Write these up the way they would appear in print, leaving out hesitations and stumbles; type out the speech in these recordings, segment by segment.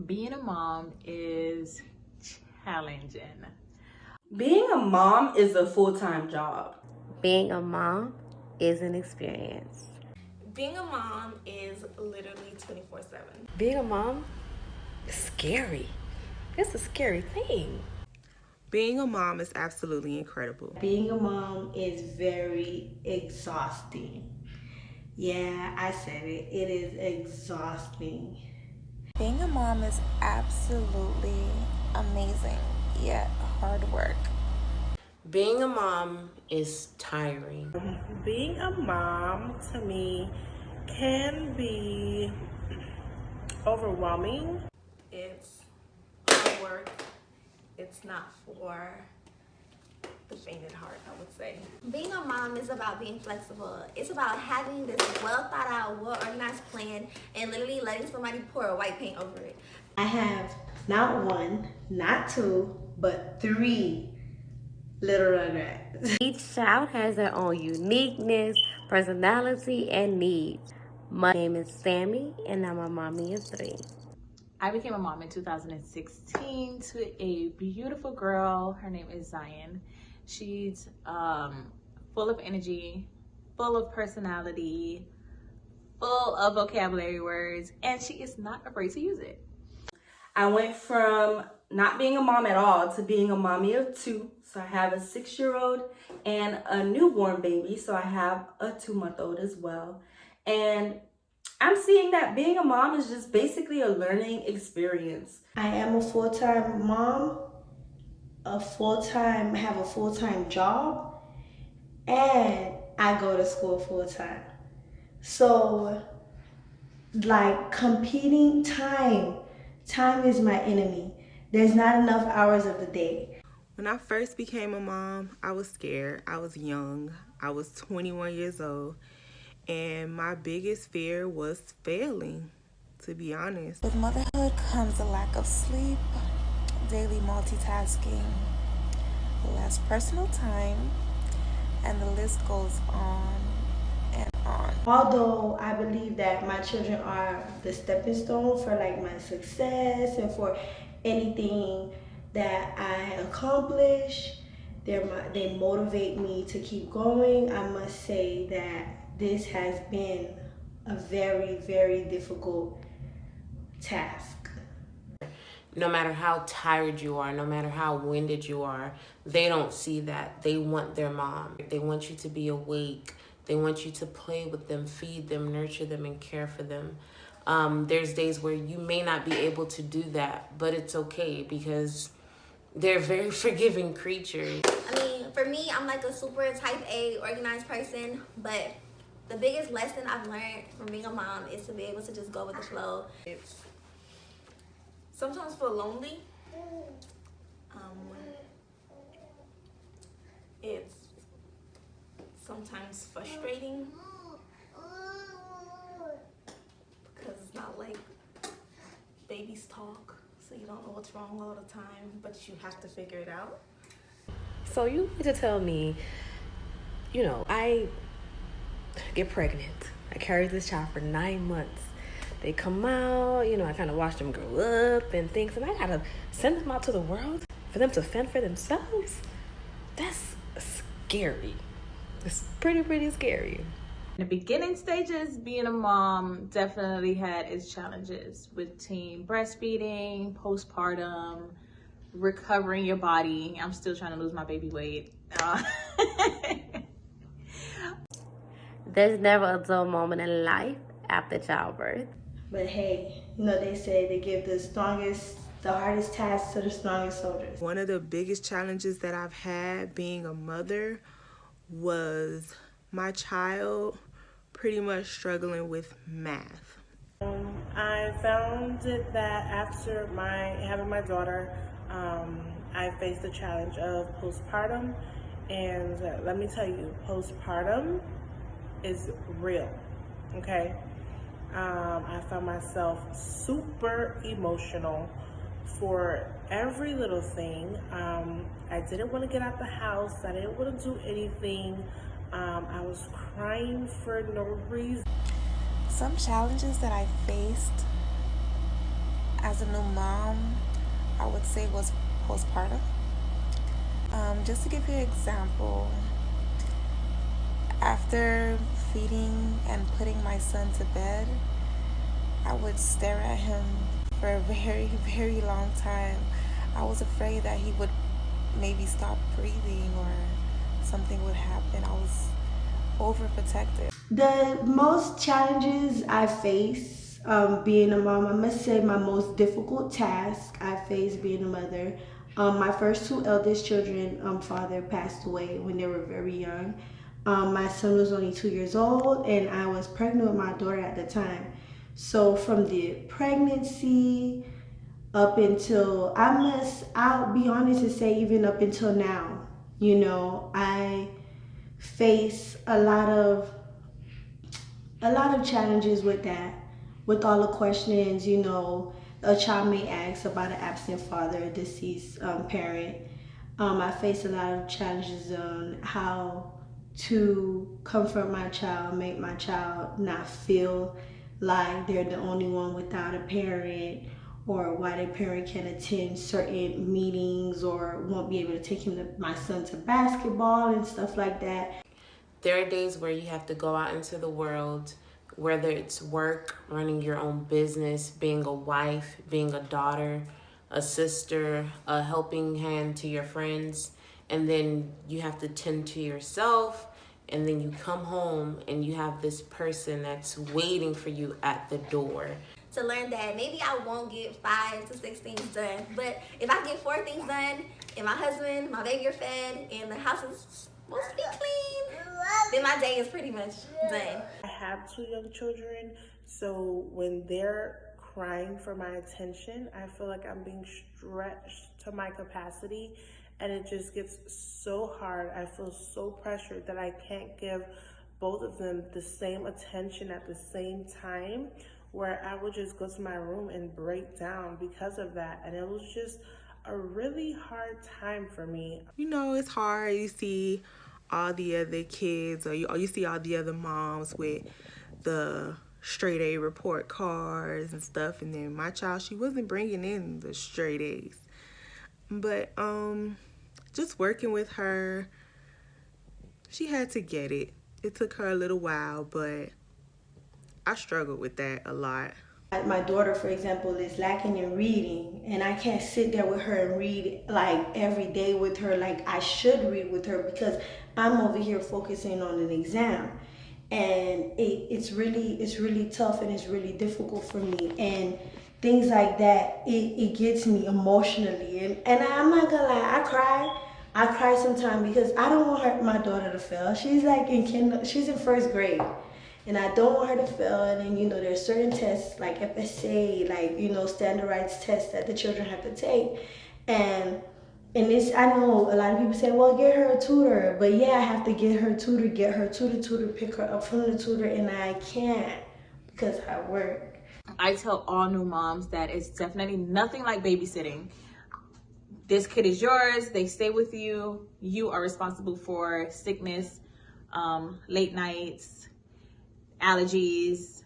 Being a mom is challenging. Being a mom is a full-time job. Being a mom is an experience. Being a mom is literally 24/7. Being a mom is scary. It's a scary thing. Being a mom is absolutely incredible. Being a mom is very exhausting. Yeah, I said it. It is exhausting. Being a mom is absolutely amazing, yet hard work. Being a mom is tiring. Being a mom, to me, can be overwhelming. It's hard work. It's not for the faint at heart, I would say. Being a mom is about being flexible. It's about having this well thought out, well organized plan and literally letting somebody pour a white paint over it. I have not one, not two, but 3 little rugrats. Each child has their own uniqueness, personality, and needs. My name is Sammy, and I'm a mommy of 3. I became a mom in 2016 to a beautiful girl. Her name is Zion. She's full of energy, full of personality, full of vocabulary words, and she is not afraid to use it. I went from not being a mom at all to being a mommy of 2. So I have a 6-year-old and a newborn baby. So I have a 2-month-old as well. And I'm seeing that being a mom is just basically a learning experience. I am a full-time mom, have a full-time job, and I go to school full-time. So, like, competing time is my enemy. There's not enough hours of the day. When I first became a mom, I was scared. I was young. I was 21 years old. And my biggest fear was failing, to be honest. With motherhood comes a lack of sleep, daily multitasking, less personal time, and the list goes on and on. Although I believe that my children are the stepping stone for like my success and for anything that I accomplish, they motivate me to keep going. I must say that this has been a very, very difficult task. No matter how tired you are, no matter how winded you are, they don't see that. They want their mom. They want you to be awake. They want you to play with them, feed them, nurture them, and care for them. There's days where you may not be able to do that, but it's okay because they're very forgiving creatures. I mean, for me, I'm like a super type A organized person, but the biggest lesson I've learned from being a mom is to be able to just go with the flow. It's sometimes feel lonely. It's sometimes frustrating because it's not like babies talk, so you don't know what's wrong all the time, but you have to figure it out. So you need to tell me, I get pregnant. I carried this child for 9 months. They come out, I kind of watch them grow up and things, and I gotta send them out to the world for them to fend for themselves. That's scary. It's pretty scary. In the beginning stages, being a mom definitely had its challenges with teen breastfeeding, postpartum, recovering your body. I'm still trying to lose my baby weight. There's never a dull moment in life after childbirth. But hey, they say they give the hardest tasks to the strongest soldiers. One of the biggest challenges that I've had being a mother was my child pretty much struggling with math. I found that after having my daughter, I faced the challenge of postpartum, and let me tell you, postpartum is real, okay? I found myself super emotional for every little thing. I didn't want to get out the house. I didn't want to do anything. I was crying for no reason. Some challenges that I faced as a new mom, I would say was postpartum. Just to give you an example, after feeding and putting my son to bed, I would stare at him for a very, very long time. I was afraid that he would maybe stop breathing or something would happen. I was overprotective. The most challenges I face being a mom, I must say my most difficult task I face being a mother. My first two eldest children, father passed away when they were very young. My son was only 2 years old, and I was pregnant with my daughter at the time. So from the pregnancy up until I'll be honest and say even up until now, I face a lot of challenges with that, with all the questions, a child may ask about an absent father, a deceased parent. I face a lot of challenges on how to comfort my child, make my child not feel like they're the only one without a parent, or why their parent can't attend certain meetings or won't be able to take my son to basketball and stuff like that. There are days where you have to go out into the world, whether it's work, running your own business, being a wife, being a daughter, a sister, a helping hand to your friends, and then you have to tend to yourself, and then you come home and you have this person that's waiting for you at the door. To learn that maybe I won't get 5 to 6 things done, but if I get 4 things done, and my husband, my baby are fed, and the house is mostly clean, then my day is pretty much done. I have 2 young children, so when they're crying for my attention, I feel like I'm being stretched to my capacity, and it just gets so hard. I feel so pressured that I can't give both of them the same attention at the same time, where I would just go to my room and break down because of that. And it was just a really hard time for me. It's hard. You see all the other kids, or you see all the other moms with the straight A report cards and stuff, and then my child, she wasn't bringing in the straight A's. But just working with her, she had to get it. It took her a little while, but I struggled with that a lot. My daughter, for example, is lacking in reading, and I can't sit there with her and read like every day with her like I should read with her, because I'm over here focusing on an exam, and it's really tough and it's really difficult for me, and things like that, it gets me emotionally, and I'm not gonna lie, I cry sometimes because I don't want my daughter to fail. She's like she's in first grade. And I don't want her to fail. And then, there's certain tests like PSA, like, standardized tests that the children have to take. And this, I know a lot of people say, well, get her a tutor. But yeah, I have to get her tutor, pick her up from the tutor, and I can't because I work. I tell all new moms that it's definitely nothing like babysitting. This kid is yours. They stay with you. You are responsible for sickness, late nights, allergies,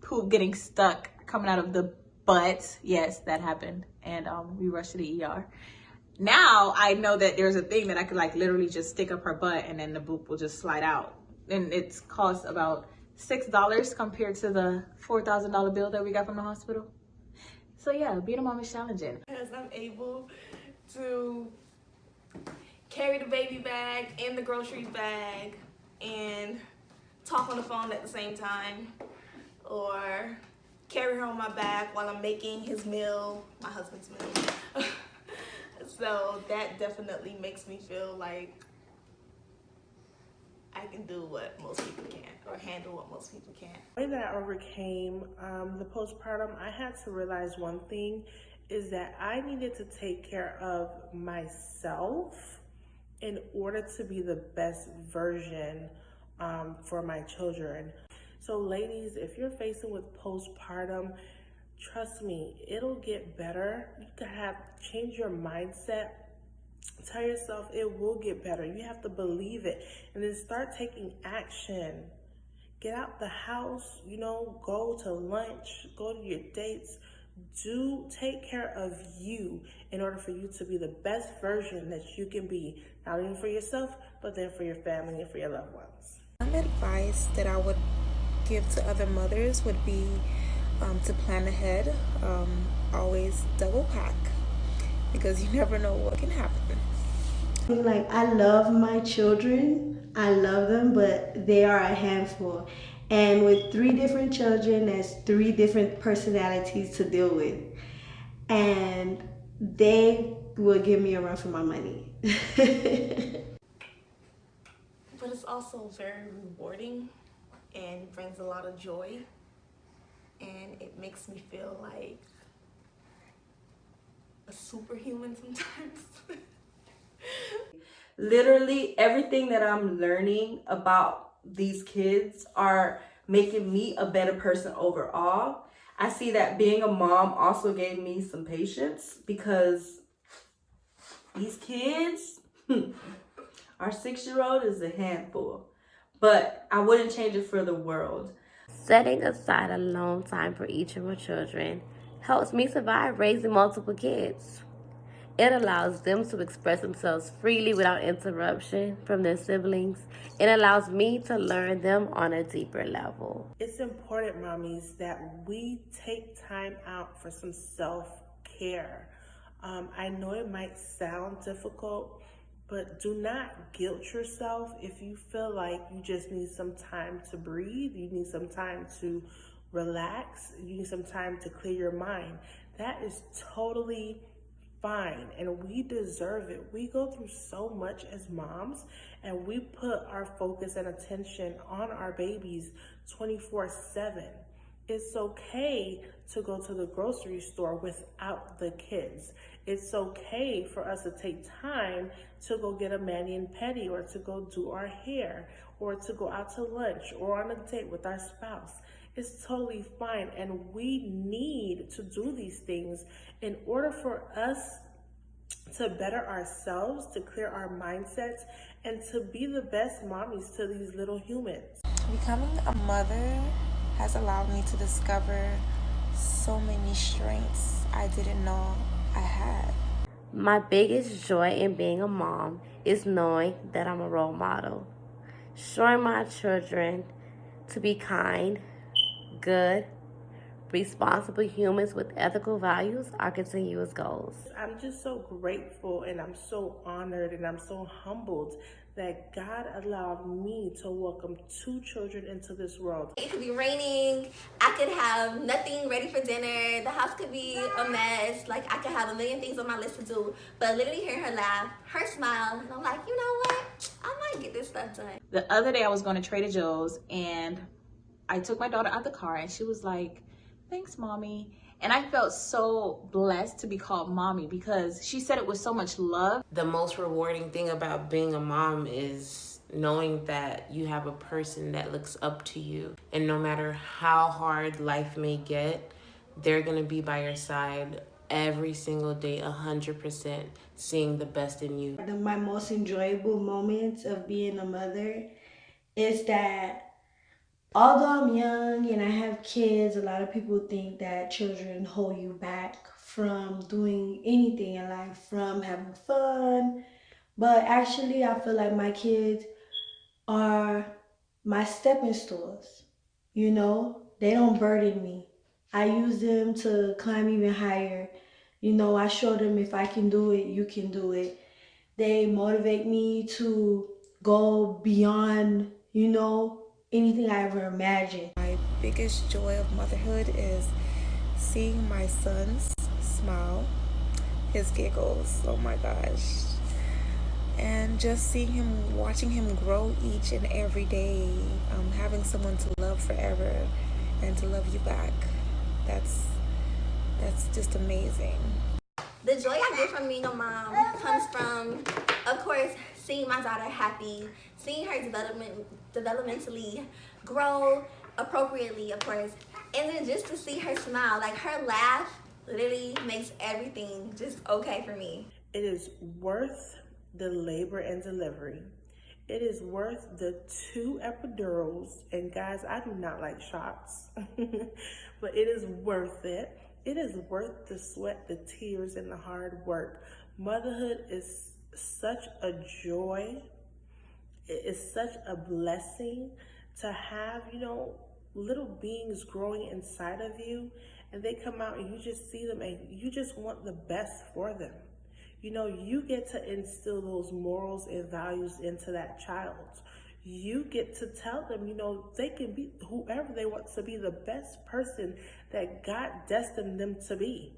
poop getting stuck coming out of the butt. Yes, that happened, and we rushed to the ER. Now I know that there's a thing that I could literally just stick up her butt and then the poop will just slide out, and it's cost about $6 compared to the $4,000 bill that we got from the hospital. So yeah, being a mom is challenging. Because I'm able to carry the baby bag and the grocery bag and talk on the phone at the same time, or carry her on my back while I'm making his meal, my husband's meal. So that definitely makes me feel like I can do what most people can't, or handle what most people can't. The way that I overcame the postpartum, I had to realize one thing, is that I needed to take care of myself in order to be the best version for my children. So ladies, if you're facing with postpartum, trust me, it'll get better. You gotta change your mindset. Tell yourself it will get better. You have to believe it, and then start taking action. Get out the house, go to lunch, go to your dates, Do take care of you in order for you to be the best version that you can be, not only for yourself, but then for your family and for your loved ones. Some advice that I would give to other mothers would be to plan ahead, always double pack, because you never know what can happen. Like, I love my children, I love them, but they are a handful. And with 3 different children, there's 3 different personalities to deal with. And they will give me a run for my money. But it's also very rewarding and brings a lot of joy. And it makes me feel like a superhuman sometimes. Literally everything that I'm learning about these kids are making me a better person overall. I see that being a mom also gave me some patience, because these kids, our 6-year-old is a handful, but I wouldn't change it for the world. Setting aside alone time for each of my children helps me survive raising multiple kids. It allows them to express themselves freely without interruption from their siblings. It allows me to learn them on a deeper level. It's important, mommies, that we take time out for some self-care. I know it might sound difficult, but do not guilt yourself if you feel like you just need some time to breathe, you need some time to relax, you need some time to clear your mind. That is totally fine, and we deserve it. We go through so much as moms, and we put our focus and attention on our babies 24/7. It's okay to go to the grocery store without the kids. It's okay for us to take time to go get a mani-pedi, or to go do our hair, or to go out to lunch, or on a date with our spouse. It's totally fine, and we need to do these things in order for us to better ourselves, to clear our mindsets, and to be the best mommies to these little humans. Becoming a mother has allowed me to discover so many strengths I didn't know I had. My biggest joy in being a mom is knowing that I'm a role model, showing my children to be kind, good, responsible humans with ethical values are continuous goals. I'm just so grateful, and I'm so honored, and I'm so humbled that God allowed me to welcome 2 children into this world. It could be raining, I could have nothing ready for dinner, the house could be a mess, like I could have a million things on my list to do, but literally hear her laugh, her smile, and I'm like, you know what? I might get this stuff done. The other day I was going to Trader Joe's, and I took my daughter out the car, and she was like, "Thanks, mommy." And I felt so blessed to be called mommy, because she said it with so much love. The most rewarding thing about being a mom is knowing that you have a person that looks up to you. And no matter how hard life may get, they're going to be by your side every single day, 100%, seeing the best in you. My most enjoyable moments of being a mother is that, although I'm young and I have kids, a lot of people think that children hold you back from doing anything in life, from having fun. But actually, I feel like my kids are my stepping stools. You know, they don't burden me. I use them to climb even higher. You know, I show them, if I can do it, you can do it. They motivate me to go beyond, you know, anything I ever imagined. My biggest joy of motherhood is seeing my son's smile, his giggles, oh my gosh, and just seeing him, watching him grow each and every day, having someone to love forever and to love you back. That's just amazing. The joy I get from being a mom comes from, of course, seeing my daughter happy, seeing her developmentally grow appropriately, of course, and then just to see her smile, like her laugh literally makes everything just okay for me. It is worth the labor and delivery. It is worth the 2 epidurals, and guys, I do not like shots, but it is worth it. it is worth the sweat, the tears, and the hard work. Motherhood is such a joy. It is such a blessing to have, little beings growing inside of you, and they come out and you just see them and you just want the best for them. You get to instill those morals and values into that child. You get to tell them, they can be whoever they want to be, the best person that God destined them to be.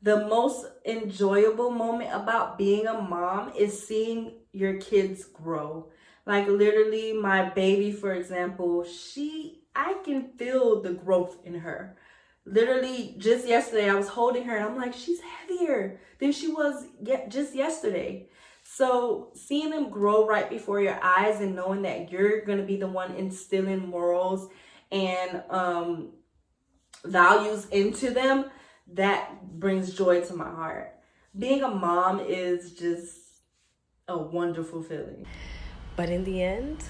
The most enjoyable moment about being a mom is seeing your kids grow. Like literally my baby, for example, I can feel the growth in her. Literally just yesterday I was holding her and I'm like, she's heavier than she was just yesterday. So seeing them grow right before your eyes and knowing that you're going to be the one instilling morals and values into them, that brings joy to my heart. Being a mom is just a wonderful feeling. But in the end,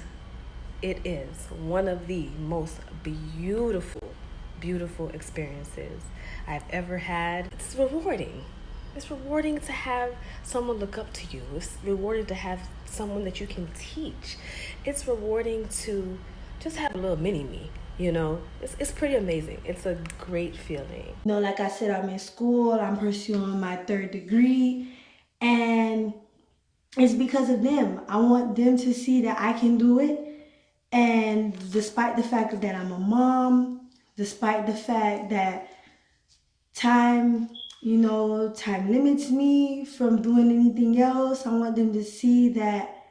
it is one of the most beautiful experiences I've ever had. It's rewarding. It's rewarding to have someone look up to you. It's rewarding to have someone that you can teach. It's rewarding to just have a little mini-me, It's pretty amazing. It's a great feeling. Like I said, I'm in school. I'm pursuing my 3rd degree. And it's because of them. I want them to see that I can do it. And despite the fact that I'm a mom, despite the fact that time limits me from doing anything else, I want them to see that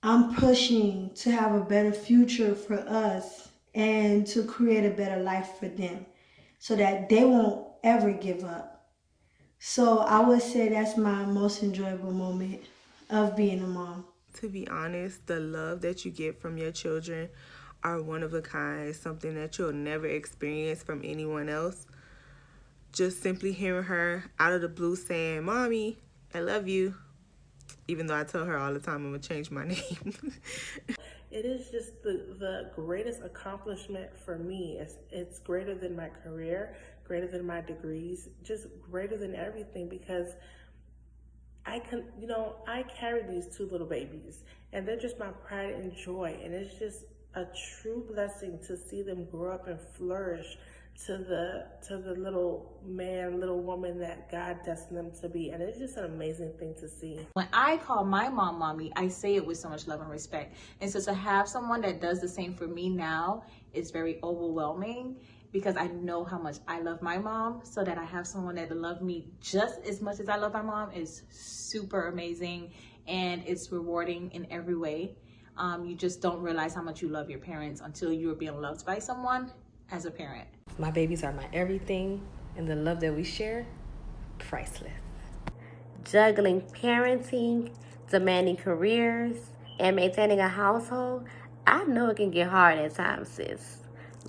I'm pushing to have a better future for us and to create a better life for them so that they won't ever give up. So I would say that's my most enjoyable moment of being a mom. To be honest, the love that you get from your children are one of a kind, something that you'll never experience from anyone else. Just simply hearing her out of the blue saying, "Mommy, I love you," even though I tell her all the time I'm going to change my name. It is just the greatest accomplishment for me. It's greater than my career, greater than my degrees, just greater than everything, because I carry these 2 little babies and they're just my pride and joy. And it's just a true blessing to see them grow up and flourish to the little man, little woman that God destined them to be. And it's just an amazing thing to see. When I call my mom mommy, I say it with so much love and respect. And so to have someone that does the same for me now is very overwhelming, because I know how much I love my mom. So that I have someone that loves me just as much as I love my mom is super amazing, and it's rewarding in every way. You just don't realize how much you love your parents until you're being loved by someone as a parent. My babies are my everything, and the love that we share, priceless. Juggling parenting, demanding careers, and maintaining a household, I know it can get hard at times, sis.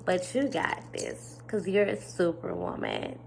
But you got this, because you're a superwoman.